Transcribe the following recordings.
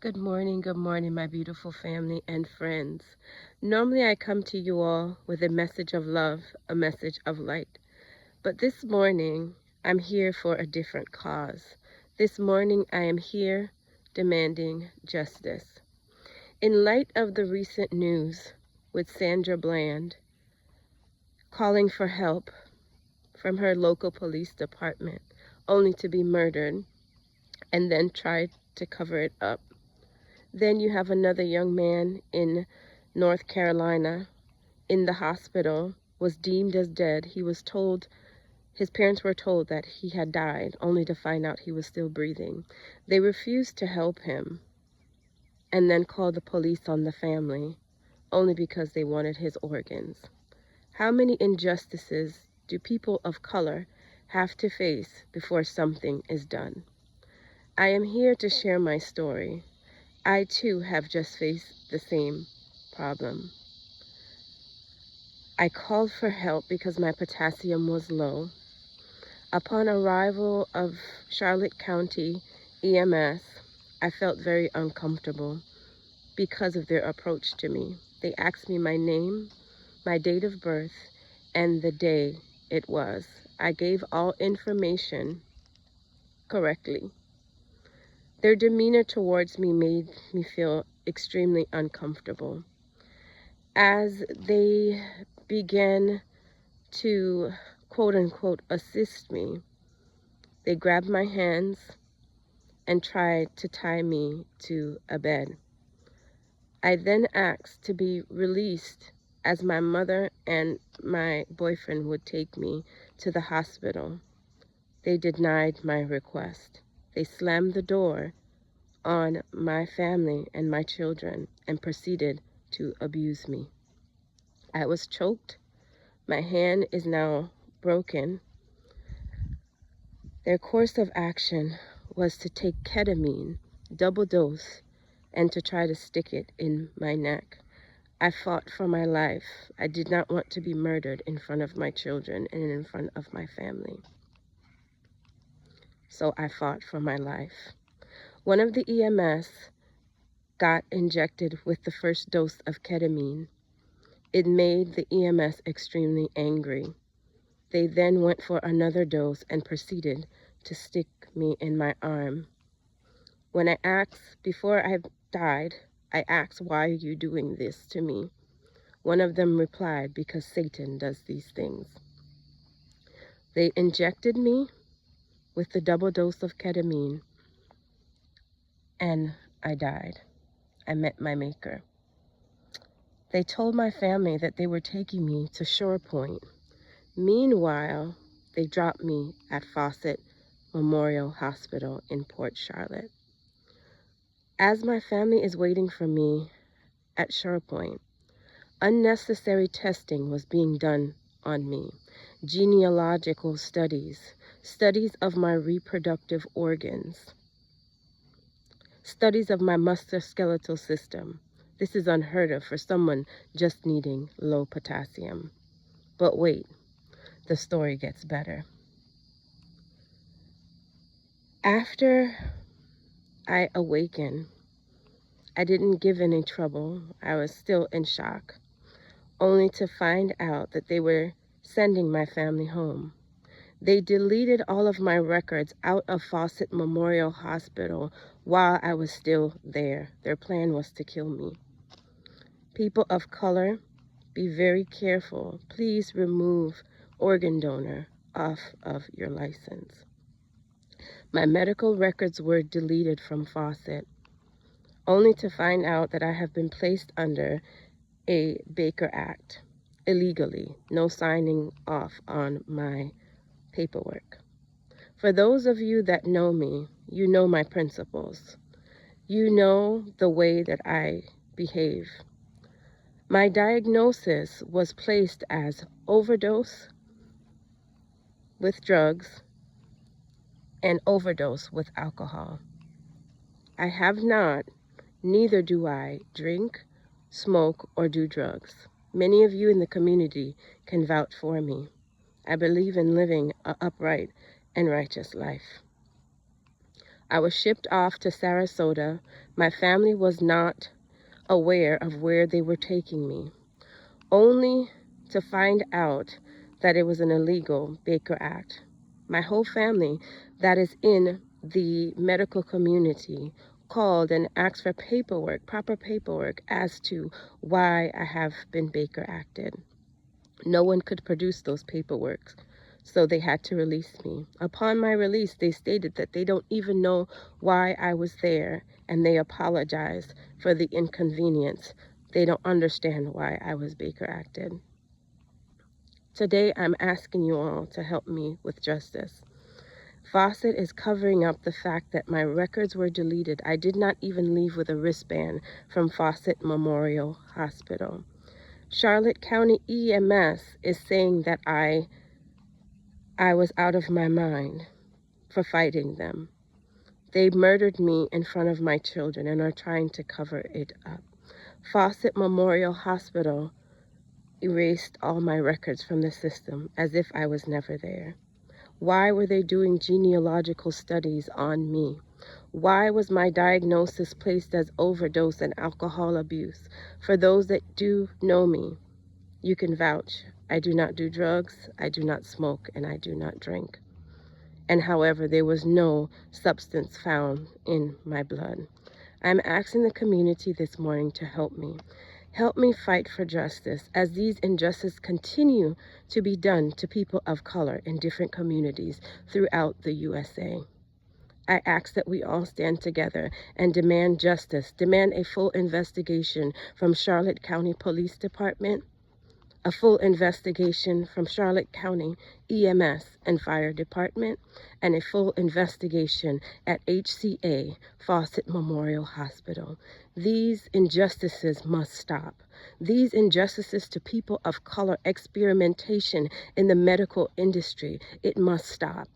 Good morning, my beautiful family and friends. Normally, I come to you all with a message of love, a message of light. But this morning, I'm here for a different cause. This morning, I am here demanding justice. In light of the recent news with Sandra Bland calling for help from her local police department, only to be murdered and then tried to cover it up. Then you have another young man in North Carolina in the hospital, was deemed as dead. He was told, his parents were told that he had died, only to find out he was still breathing. They refused to help him and then called the police on the family, only because they wanted his organs. How many injustices do people of color have to face before something is done? I am here to share my story. I too have just faced the same problem. I called for help because my potassium was low. Upon arrival of Charlotte County EMS, I felt very uncomfortable because of their approach to me. They asked me my name, my date of birth, and the day it was. I gave all information correctly. Their demeanor towards me made me feel extremely uncomfortable. As they began to quote unquote assist me, they grabbed my hands and tried to tie me to a bed. I then asked to be released as my mother and my boyfriend would take me to the hospital. They denied my request. They slammed the door on my family and my children and proceeded to abuse me. I was choked. My hand is now broken. Their course of action was to take ketamine, double dose, and to try to stick it in my neck. I fought for my life. I did not want to be murdered in front of my children and in front of my family. So I fought for my life. One of the EMS got injected with the first dose of ketamine. It made the EMS extremely angry. They then went for another dose and proceeded to stick me in my arm. When I asked, before I died, I asked, why are you doing this to me? One of them replied, because Satan does these things. They injected me with the double dose of ketamine, and I died. I met my maker. They told my family that they were taking me to Shore Point. Meanwhile, they dropped me at Fawcett Memorial Hospital in Port Charlotte. As my family is waiting for me at Shore Point, unnecessary testing was being done on me. Genealogical studies, studies of my reproductive organs, studies of my musculoskeletal system. This is unheard of for someone just needing low potassium. But wait, the story gets better. After I awakened, I didn't give any trouble. I was still in shock, only to find out that they were sending my family home. They deleted all of my records out of Fawcett Memorial Hospital while I was still there. Their plan was to kill me. People of color, be very careful. Please remove organ donor off of your license. My medical records were deleted from Fawcett, only to find out that I have been placed under a Baker Act illegally, no signing off on my paperwork. For those of you that know me, you know my principles. You know the way that I behave. My diagnosis was placed as overdose with drugs and overdose with alcohol. I have not, neither do I, drink, smoke, or do drugs. Many of you in the community can vouch for me. I believe in living an upright and righteous life. I was shipped off to Sarasota. My family was not aware of where they were taking me, only to find out that it was an illegal Baker Act. My whole family that is in the medical community called and asked for paperwork, proper paperwork, as to why I have been Baker Acted. No one could produce those paperwork, so they had to release me. Upon my release, they stated that they don't even know why I was there, and they apologized for the inconvenience. They don't understand why I was Baker Acted. Today, I'm asking you all to help me with justice. Fawcett is covering up the fact that my records were deleted. I did not even leave with a wristband from Fawcett Memorial Hospital. Charlotte County EMS is saying that I was out of my mind for fighting them. They murdered me in front of my children and are trying to cover it up. Fawcett Memorial Hospital erased all my records from the system as if I was never there. Why were they doing genealogical studies on me? Why was my diagnosis placed as overdose and alcohol abuse? For those that do know me, you can vouch. I do not do drugs, I do not smoke, and I do not drink. And however, there was no substance found in my blood. I'm asking the community this morning to help me. Help me fight for justice as these injustices continue to be done to people of color in different communities throughout the USA. I ask that we all stand together and demand justice, demand a full investigation from Charlotte County Police Department, a full investigation from Charlotte County EMS and Fire Department, and a full investigation at HCA Fawcett Memorial Hospital. These injustices must stop. These injustices to people of color, experimentation in the medical industry, it must stop.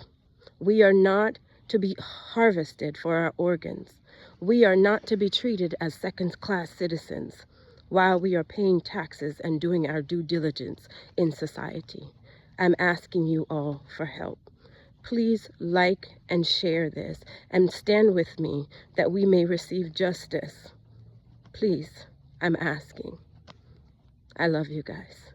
We are not to be harvested for our organs. We are not to be treated as second-class citizens while we are paying taxes and doing our due diligence in society. I'm asking you all for help. Please like and share this and stand with me that we may receive justice. Please, I'm asking. I love you guys.